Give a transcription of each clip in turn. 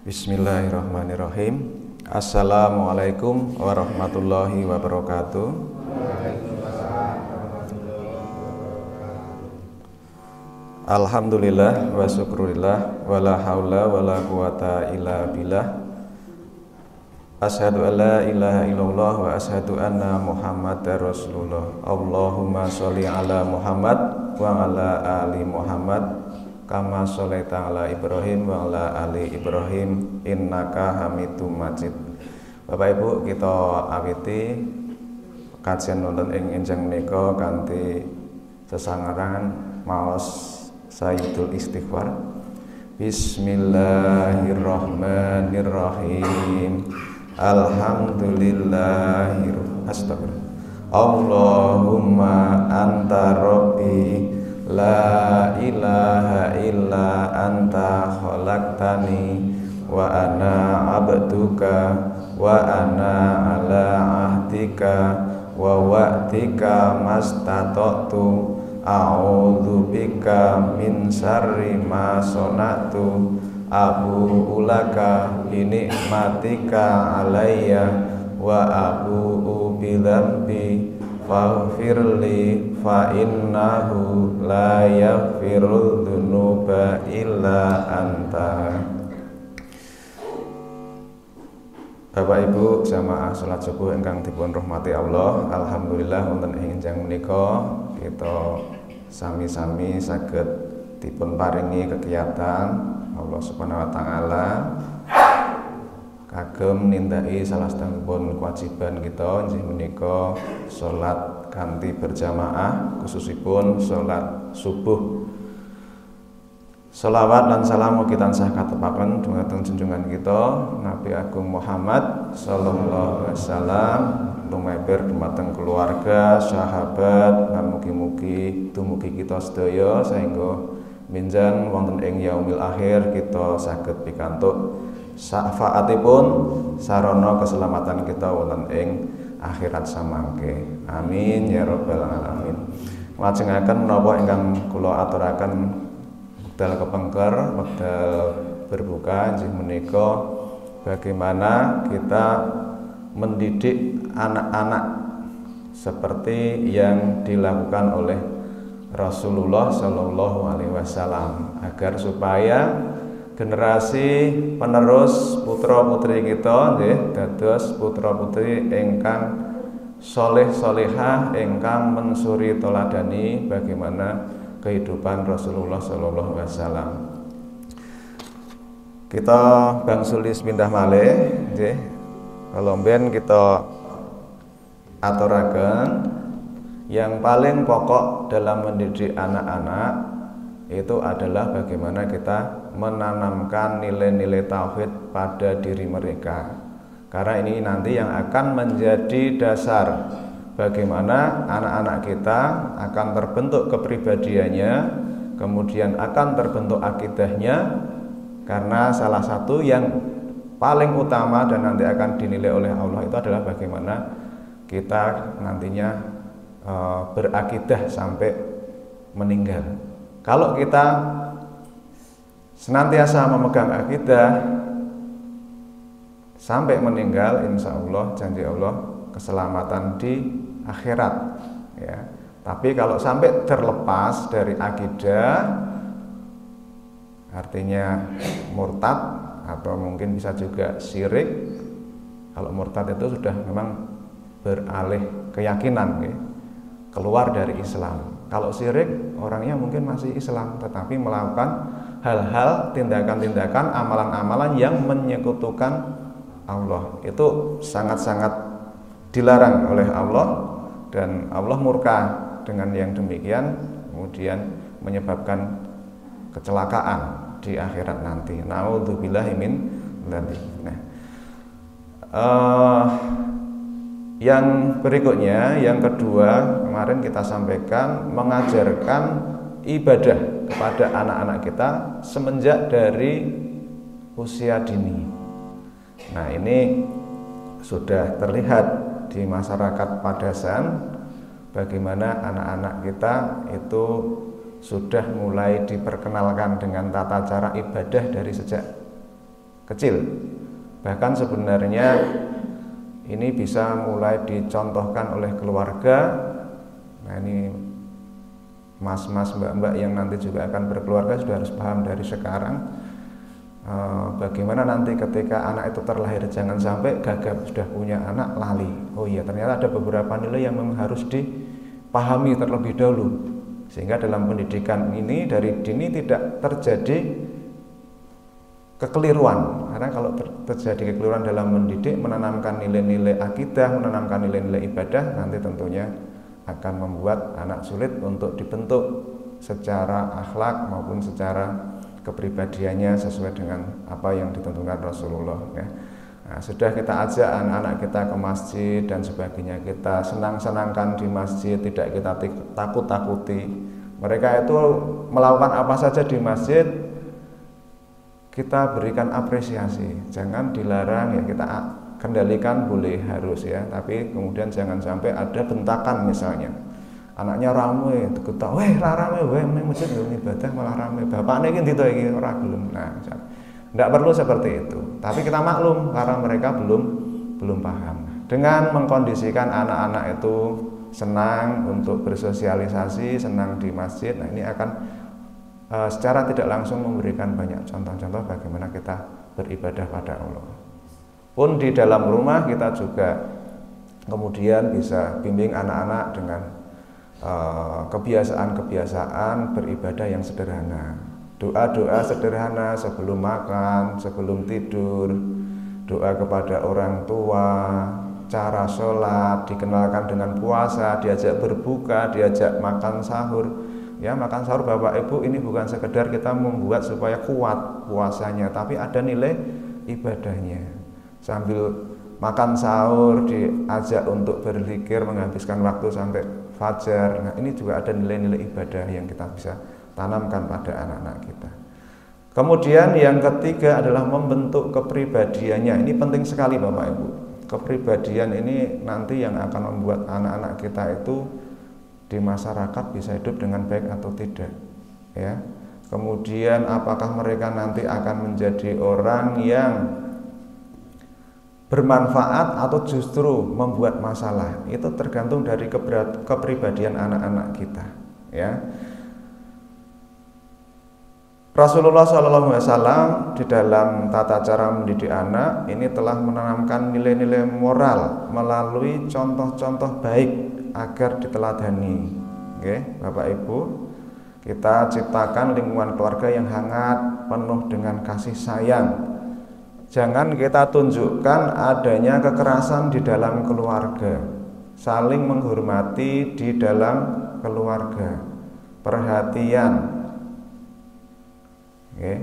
Bismillahirrahmanirrahim. Assalamualaikum warahmatullahi wabarakatuh. Alhamdulillah wa syukurillah wa la haula wa la quwata illa billah. Asyhadu an la ilaha illallah wa asyhadu anna Muhammadar Rasulullah. Allahumma sholli ala Muhammad wa ala ali Muhammad kama sholaita ala Ibrahim wa ala ali Ibrahim innaka Hamidum Majid. Bapak Ibu, kita awiti kajian wonten ing enjang menika kanthi sesangaran maos Sayyidul Istighfar. Bismillahirrahmanirrahim. Astagfirullah. Allahumma anta rabbi la ilaha illa anta khalaqtani wa ana abduka wa ana ala ahdika wa wa'dika mastata'tu a'udzu bika min syarri ma sana'tu abu'u laka bi nikmatika alayya wa abu'u bi dzambi faghfirli fa innahu la yaghfirudz dzunuba illa anta. Bapak Ibu jamaah salat subuh ingkang dipun rahmati Allah, alhamdulillah wonten ing enjang menika kita sami-sami saged dipun paringi kegiatan Allah Subhanahu wa taala kagem nindaki salah setunggalipun kewajiban kita inggih menika salat kanthi berjamaah, khususipun salat subuh. Shalawat dan salam mugi tansah katepaken dhumateng junjungan kita Nabi Agung Muhammad sallallahu alaihi wasallam, lumeber dhumateng keluarga, sahabat, lan mugi-mugi dumugi kita sedaya sehingga minjan wonten ing yaumil akhir kita saged pikantuk syafaatipun sarana keselamatan kita wonten ing akhirat samangke. Amin ya rabbal alamin. Lajengaken menapa ingkang kula aturaken wekdal kepengker, wekdal berbuka inggih menika bagaimana kita mendidik anak-anak seperti yang dilakukan oleh Rasulullah Shallallahu Alaihi Wasallam agar supaya generasi penerus putra putri kita dados putra putri ingkang soleh solehah, ingkang mensuri toladani bagaimana kehidupan Rasulullah Shallallahu Alaihi Wasallam. Kita bangsul pindah malih, kalau ben kita aturaken yang paling pokok dalam mendidik anak-anak itu adalah bagaimana kita menanamkan nilai-nilai tauhid pada diri mereka. Karena ini nanti yang akan menjadi dasar bagaimana anak-anak kita akan terbentuk kepribadiannya, kemudian akan terbentuk akidahnya. Karena salah satu yang paling utama dan nanti akan dinilai oleh Allah itu adalah bagaimana kita nantinya berakidah sampai meninggal. Kalau kita senantiasa memegang akidah sampai meninggal, insya Allah janji Allah keselamatan di akhirat ya. Tapi kalau sampai terlepas dari akidah, artinya murtad atau mungkin bisa juga syirik. Kalau murtad itu sudah memang beralih keyakinan ya, keluar dari Islam. Kalau syirik orangnya mungkin masih Islam tetapi melakukan hal-hal, tindakan-tindakan, amalan-amalan yang menyekutukan Allah. Itu sangat-sangat dilarang oleh Allah dan Allah murka dengan yang demikian, kemudian menyebabkan kecelakaan di akhirat nanti. Naudzubillahi min dzalik. Yang berikutnya, yang kedua, kemarin kita sampaikan mengajarkan ibadah kepada anak-anak kita semenjak dari usia dini. Nah, ini sudah terlihat di masyarakat Padasan bagaimana anak-anak kita itu sudah mulai diperkenalkan dengan tata cara ibadah dari sejak kecil. Bahkan sebenarnya ini bisa mulai dicontohkan oleh keluarga. Nah, ini mas-mas, mbak-mbak yang nanti juga akan berkeluarga sudah harus paham dari sekarang bagaimana nanti ketika anak itu terlahir, jangan sampai gagap sudah punya anak lali. Oh iya, ternyata ada beberapa nilai yang memang harus dipahami terlebih dahulu, sehingga dalam pendidikan ini dari dini tidak terjadi kekeliruan. Karena kalau terjadi kekeliruan dalam mendidik, menanamkan nilai-nilai akidah, menanamkan nilai-nilai ibadah, nanti tentunya akan membuat anak sulit untuk dibentuk secara akhlak maupun secara kepribadiannya sesuai dengan apa yang ditentukan Rasulullah, ya. Nah, sudah kita ajak anak-anak kita ke masjid dan sebagainya, kita senang-senangkan di masjid, tidak kita takut-takuti. Mereka itu melakukan apa saja di masjid, kita berikan apresiasi, jangan dilarang, ya kita kendalikan boleh harus, ya, tapi kemudian jangan sampai ada bentakan misalnya. Anaknya rame, diketok, weh rame, weh ning masjid ibadah malah rame. Bapakne iki ndito iki ora gelem. Nah, tidak perlu seperti itu. Tapi kita maklum karena mereka belum paham. Dengan mengkondisikan anak-anak itu senang untuk bersosialisasi, senang di masjid, nah ini akan secara tidak langsung memberikan banyak contoh-contoh bagaimana kita beribadah pada Allah. Pun di dalam rumah kita juga kemudian bisa bimbing anak-anak dengan kebiasaan-kebiasaan beribadah yang sederhana, doa-doa sederhana sebelum makan, sebelum tidur, doa kepada orang tua, cara sholat, dikenalkan dengan puasa, diajak berbuka, diajak makan sahur. Ya, makan sahur Bapak Ibu ini bukan sekedar kita membuat supaya kuat puasanya, tapi ada nilai ibadahnya. Sambil makan sahur diajak untuk berzikir, menghabiskan waktu sampai fajar. Nah, ini juga ada nilai-nilai ibadah yang kita bisa tanamkan pada anak-anak kita. Kemudian yang ketiga adalah membentuk kepribadiannya. Ini penting sekali Bapak Ibu. Kepribadian ini nanti yang akan membuat anak-anak kita itu di masyarakat bisa hidup dengan baik atau tidak, ya. Kemudian apakah mereka nanti akan menjadi orang yang bermanfaat atau justru membuat masalah, itu tergantung dari kepribadian anak-anak kita, ya. Rasulullah SAW di dalam tata cara mendidik anak ini telah menanamkan nilai-nilai moral melalui contoh-contoh baik agar diteladani. Oke, Bapak Ibu, kita ciptakan lingkungan keluarga yang hangat, penuh dengan kasih sayang. Jangan kita tunjukkan adanya kekerasan di dalam keluarga. Saling menghormati di dalam keluarga. Perhatian. Oke.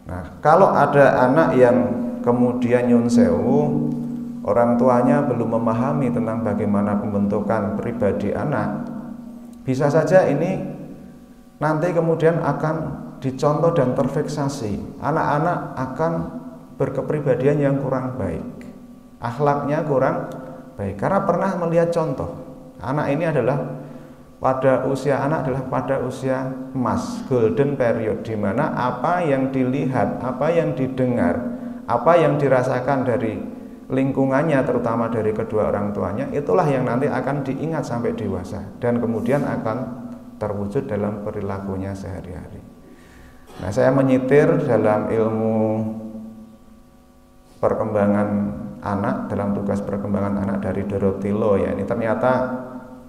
Nah, kalau ada anak yang kemudian nyun sewu, orang tuanya belum memahami tentang bagaimana pembentukan pribadi anak, bisa saja ini nanti kemudian akan dicontoh dan terfiksasi. Anak-anak akan berkepribadian yang kurang baik, akhlaknya kurang baik karena pernah melihat contoh. Anak ini adalah pada usia emas, golden period, di mana apa yang dilihat, apa yang didengar, apa yang dirasakan dari lingkungannya, terutama dari kedua orang tuanya, itulah yang nanti akan diingat sampai dewasa dan kemudian akan terwujud dalam perilakunya sehari-hari. Nah, saya menyitir dalam ilmu perkembangan anak, dalam tugas perkembangan anak dari Dorothy Law, ya. Ini ternyata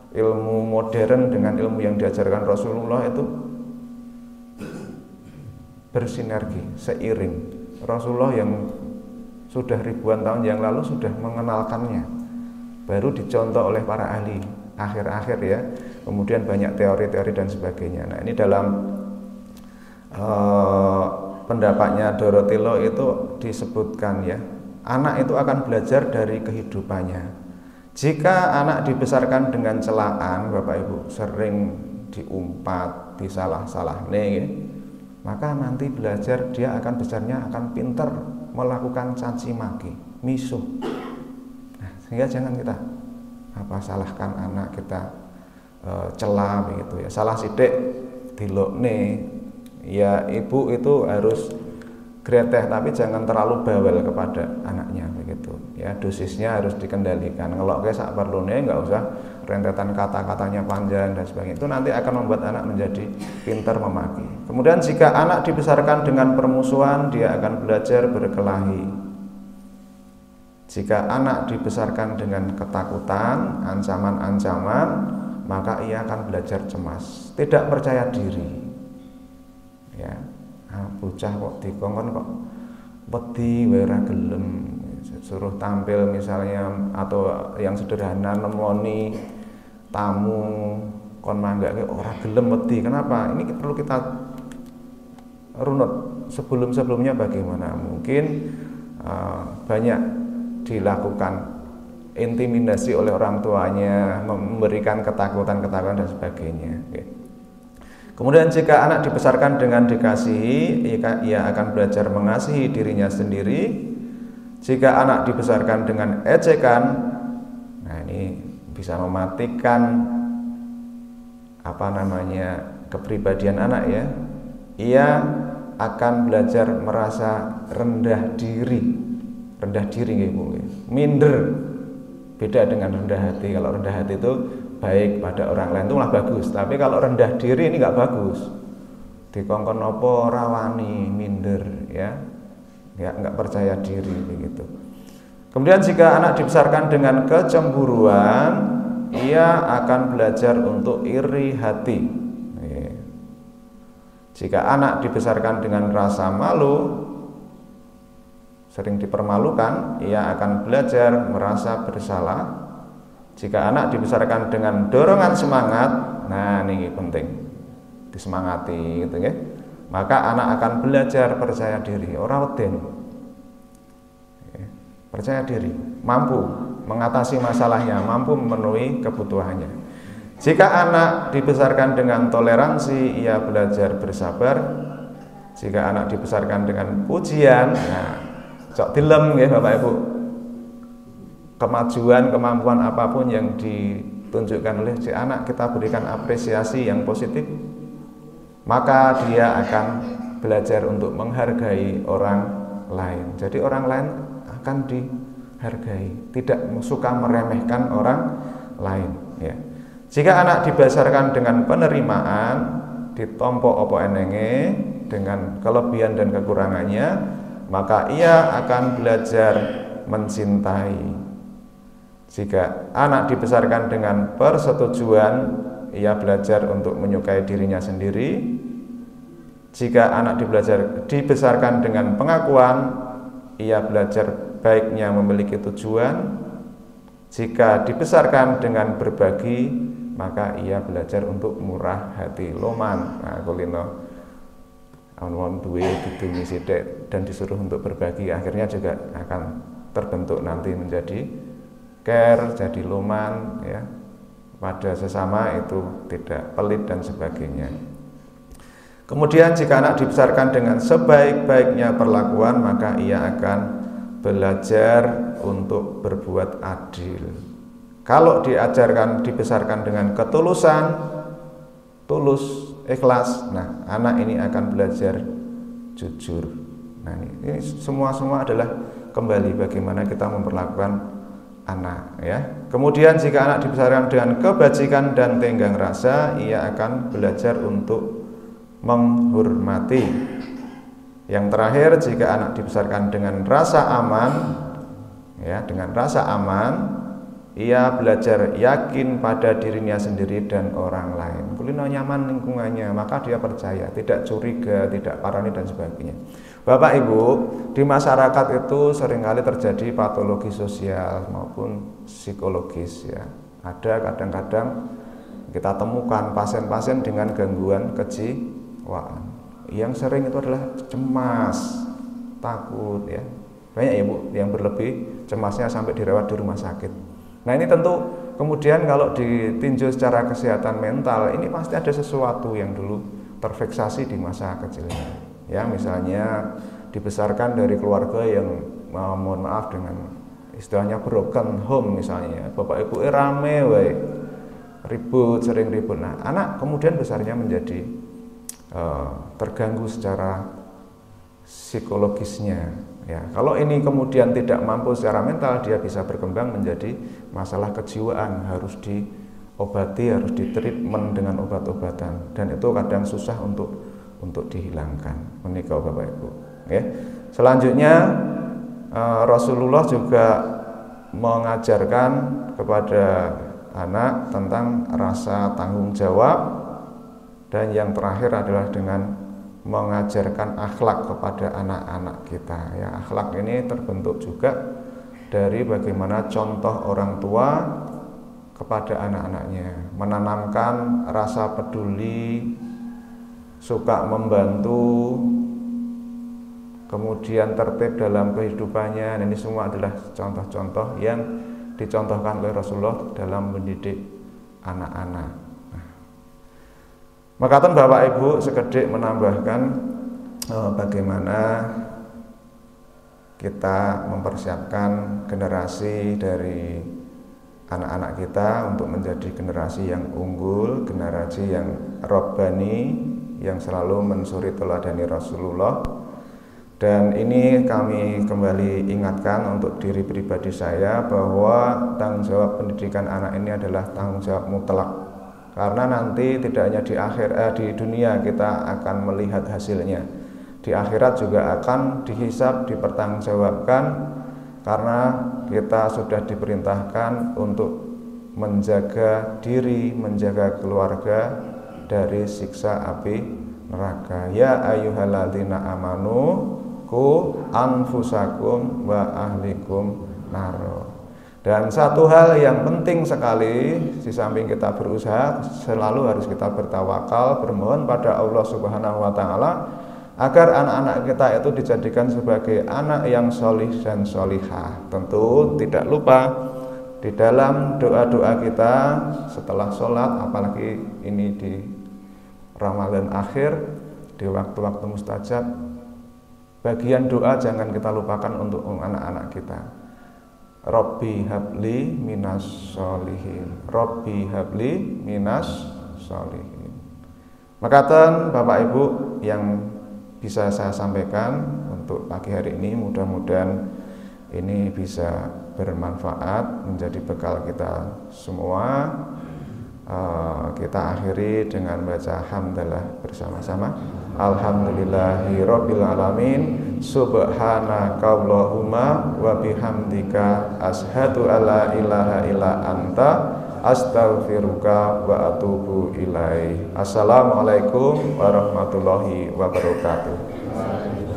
ilmu modern dengan ilmu yang diajarkan Rasulullah itu bersinergi, seiring. Rasulullah yang sudah ribuan tahun yang lalu sudah mengenalkannya, baru dicontoh oleh para ahli akhir-akhir, ya. Kemudian banyak teori-teori dan sebagainya. Nah, ini dalam pendapatnya Dorothy Law itu disebutkan, ya, anak itu akan belajar dari kehidupannya. Jika anak dibesarkan dengan celaan, Bapak Ibu, sering diumpat, disalah-salahne, ya, maka nanti belajar dia akan besarnya akan pintar melakukan caci maki, misuh. Nah, sehingga jangan kita salahkan anak kita, celah begitu, ya. Salah sidik dilokne, ya ibu itu harus greteh, tapi jangan terlalu bawel kepada anaknya begitu ya. Dosisnya harus dikendalikan. Ngelokke sak perlune, nggak usah rentetan kata-katanya panjang dan sebagainya. Itu nanti akan membuat anak menjadi pintar memaki. Kemudian jika anak dibesarkan dengan permusuhan, dia akan belajar berkelahi. Jika anak dibesarkan dengan ketakutan, ancaman-ancaman, maka ia akan belajar cemas, tidak percaya diri. Ya, bocah kok dikongkon kok wedi wae ora gelem, suruh tampil misalnya atau yang sederhana nemoni tamu kon manggake ora gelem wedi. Kenapa? Ini perlu kita runut sebelum-sebelumnya bagaimana. Mungkin banyak dilakukan intimidasi oleh orang tuanya, memberikan ketakutan-ketakutan dan sebagainya. Kemudian jika anak dibesarkan dengan dikasihi, ia akan belajar mengasihi dirinya sendiri. Jika anak dibesarkan dengan ejekan, nah ini bisa mematikan kepribadian anak ya. Ia akan belajar merasa rendah diri, minder. Beda dengan rendah hati. Kalau rendah hati itu baik pada orang lain, itu malah bagus. Tapi kalau rendah diri ini nggak bagus. Dikongkon opo rawani, minder ya, nggak percaya diri begitu. Kemudian jika anak dibesarkan dengan kecemburuan, ia akan belajar untuk iri hati. Jika anak dibesarkan dengan rasa malu, sering dipermalukan, ia akan belajar merasa bersalah. Jika anak dibesarkan dengan dorongan semangat, nah ini penting, disemangati gitu ya, maka anak akan belajar percaya diri, ora weden. Percaya diri, mampu mengatasi masalahnya, mampu memenuhi kebutuhannya. Jika anak dibesarkan dengan toleransi, ia belajar bersabar. Jika anak dibesarkan dengan pujian, nah cok dilem ya Bapak Ibu, kemajuan, kemampuan apapun yang ditunjukkan oleh si anak, kita berikan apresiasi yang positif, maka dia akan belajar untuk menghargai orang lain. Jadi orang lain akan dihargai, tidak suka meremehkan orang lain ya. Jika anak dibesarkan dengan penerimaan, ditompo opo enenge dengan kelebihan dan kekurangannya, maka ia akan belajar mencintai. Jika anak dibesarkan dengan persetujuan, ia belajar untuk menyukai dirinya sendiri. Jika anak dibesarkan dengan pengakuan, ia belajar baiknya memiliki tujuan. Jika dibesarkan dengan berbagi, maka ia belajar untuk murah hati, loman. Nah, kulino awon duwe didungi sithik dan disuruh untuk berbagi, akhirnya juga akan terbentuk nanti menjadi care, jadi loman ya, pada sesama itu tidak pelit dan sebagainya. Kemudian jika anak dibesarkan dengan sebaik-baiknya perlakuan, maka ia akan belajar untuk berbuat adil. Kalau dibesarkan dengan ketulusan, tulus, ikhlas, nah anak ini akan belajar jujur. Nah ini semua adalah kembali bagaimana kita memperlakukan anak ya. Kemudian jika anak dibesarkan dengan kebajikan dan tenggang rasa, ia akan belajar untuk menghormati. Yang terakhir, jika anak dibesarkan dengan rasa aman ya, dengan rasa aman, ia belajar yakin pada dirinya sendiri dan orang lain. Kulino nyaman lingkungannya, maka dia percaya, tidak curiga, tidak paranoid dan sebagainya. Bapak Ibu, di masyarakat itu seringkali terjadi patologi sosial maupun psikologis ya. Ada kadang-kadang kita temukan pasien-pasien dengan gangguan kejiwaan. Yang sering itu adalah cemas, takut ya. Banyak ya Bu yang berlebih cemasnya sampai dirawat di rumah sakit. Nah ini tentu kemudian kalau ditinjau secara kesehatan mental, ini pasti ada sesuatu yang dulu terfiksasi di masa kecilnya. Ya misalnya dibesarkan dari keluarga yang mohon maaf dengan istilahnya broken home misalnya, bapak ibu rame wae, ribut, sering ribut. Nah anak kemudian besarnya menjadi terganggu secara psikologisnya. Ya, kalau ini kemudian tidak mampu secara mental, dia bisa berkembang menjadi masalah kejiwaan, harus diobati, harus ditreatment dengan obat-obatan, dan itu kadang susah untuk dihilangkan. Menikah Bapak Ibu. Ya. Selanjutnya Rasulullah juga mengajarkan kepada anak tentang rasa tanggung jawab, dan yang terakhir adalah dengan mengajarkan akhlak kepada anak-anak kita. Ya, akhlak ini terbentuk juga dari bagaimana contoh orang tua kepada anak-anaknya, menanamkan rasa peduli, suka membantu, kemudian tertib dalam kehidupannya. Ini semua adalah contoh-contoh yang dicontohkan oleh Rasulullah dalam mendidik anak-anak. Makatan Bapak Ibu sekedhik menambahkan bagaimana kita mempersiapkan generasi dari anak-anak kita untuk menjadi generasi yang unggul, generasi yang robbani, yang selalu mensuri teladani Rasulullah. Dan ini kami kembali ingatkan untuk diri pribadi saya bahwa tanggung jawab pendidikan anak ini adalah tanggung jawab mutlak. Karena nanti tidak hanya di dunia kita akan melihat hasilnya, di akhirat juga akan dihisab, dipertanggungjawabkan, karena kita sudah diperintahkan untuk menjaga diri, menjaga keluarga dari siksa api neraka. Ya ayyuhalladzina amanu qu anfusakum wa ahlikum naro. Dan satu hal yang penting sekali, di samping kita berusaha, selalu harus kita bertawakal, bermohon pada Allah Subhanahu wa Ta'ala agar anak-anak kita itu dijadikan sebagai anak yang solih dan solihah. Tentu tidak lupa di dalam doa-doa kita setelah sholat, apalagi ini di Ramadan akhir, di waktu-waktu mustajab, bagian doa jangan kita lupakan untuk anak-anak kita. Rabbi habli minas sholihin, Rabbi habli minas sholihin. Makatan Bapak Ibu yang bisa saya sampaikan untuk pagi hari ini, mudah-mudahan ini bisa bermanfaat menjadi bekal kita semua. Kita akhiri dengan baca hamdalah bersama-sama. Alhamdulillahirabbil alamin. Subhanakallahumma wa bihamdika asyhadu alla ilaha illa anta astaghfiruka wa atubu ilaik. Assalamualaikum warahmatullahi wabarakatuh.